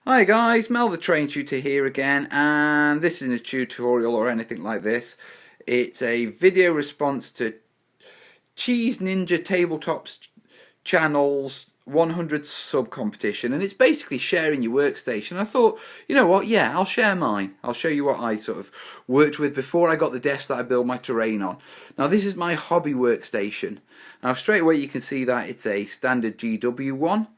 Hi guys, Mel the Train Tutor here again, and this isn't a tutorial or anything like this. It's a video response to CheeseNinjaTabletop's channel's 100 sub competition, and it's basically sharing your workstation. I thought, you know what, yeah, I'll share mine. I'll show you what I sort of worked with before I got the desk that I build my terrain on. Now this is my hobby workstation. Now straight away you can see that it's a standard GW one.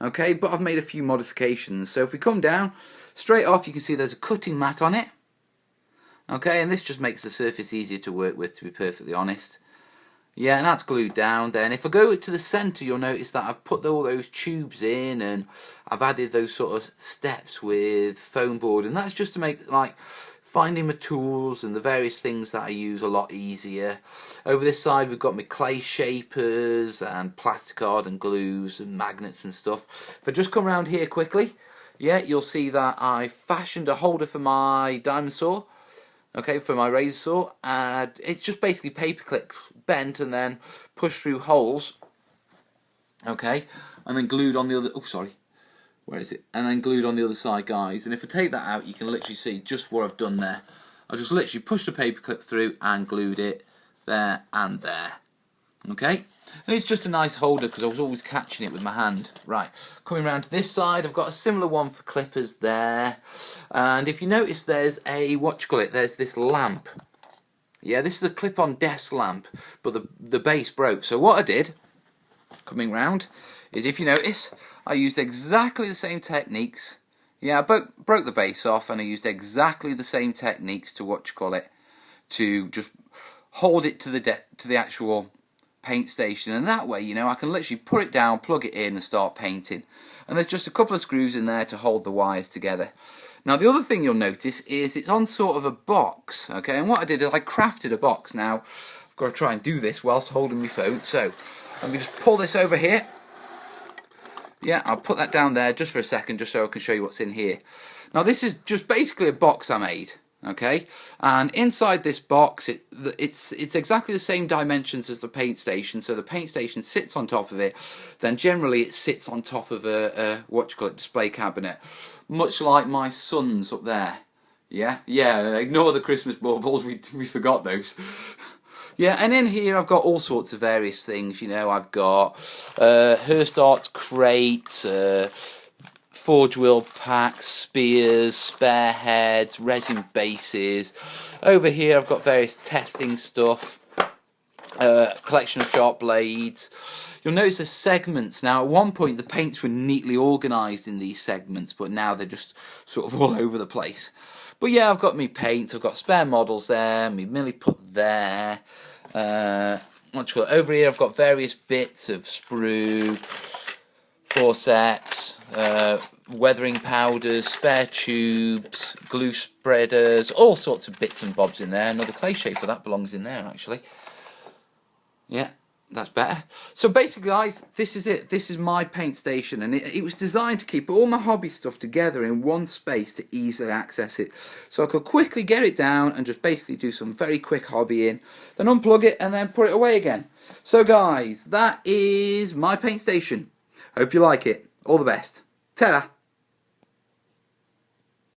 Okay, but I've made a few modifications. So if we come down, straight off you can see there's a cutting mat on it. Okay, and this just makes the surface easier to work with, to be perfectly honest. Yeah, and that's glued down. Then if I go to the centre, you'll notice that I've put all those tubes in, and I've added those sort of steps with foam board, and that's just to make like finding my tools and the various things that I use a lot easier. Over this side we've got my clay shapers and plasticard and glues and magnets and stuff. If I just come around here quickly, yeah, you'll see that I fashioned a holder for my diamond saw. Okay, for my razor saw, and it's just basically paper clips bent and then pushed through holes. Okay, and then glued on the other. Oh, sorry. Where is it? And then glued on the other side, guys. And if I take that out, you can literally see just what I've done there. I just literally pushed a paper clip through and glued it there and there. Okay? And it's just a nice holder because I was always catching it with my hand. Right, coming around to this side, I've got a similar one for clippers there. And if you notice, there's a, there's this lamp. Yeah, this is a clip-on desk lamp, but the base broke. So what I did, coming round, is if you notice, I used exactly the same techniques. Yeah, I broke the base off, and I used exactly the same techniques to to just hold it to the actual paint station, and that way, you know, I can literally put it down, plug it in, and start painting. And there's just a couple of screws in there to hold the wires together. Now the other thing you'll notice is it's on sort of a box, okay? And what I did is I crafted a box. Now I've got to try and do this whilst holding my phone, so I'm going to just pull this over here. Yeah, I'll put that down there just for a second, just so I can show you what's in here. Now this is just basically a box I made, okay? And inside this box, it's exactly the same dimensions as the paint station. So the paint station sits on top of it. Then generally it sits on top of a display cabinet, much like my son's up there. Yeah, ignore the Christmas baubles. We forgot those. Yeah, and in here I've got all sorts of various things. You know, I've got Hearst Arts crates, forge wheel packs, spears, spare heads, resin bases. Over here I've got various testing stuff, collection of sharp blades. You'll notice the segments. Now at one point the paints were neatly organised in these segments, but now they're just sort of all over the place. But yeah, I've got me paints, I've got spare models there, me milli put there. Over here I've got various bits of sprue, forceps, weathering powders, spare tubes, glue spreaders, all sorts of bits and bobs in there. Another clay shaper, that belongs in there actually. Yeah, that's better. So basically, guys, this is it. This is my paint station, and it was designed to keep all my hobby stuff together in one space to easily access it. So I could quickly get it down and just basically do some very quick hobbying, then unplug it and then put it away again. So guys, that is my paint station. Hope you like it. All the best. Ta-da!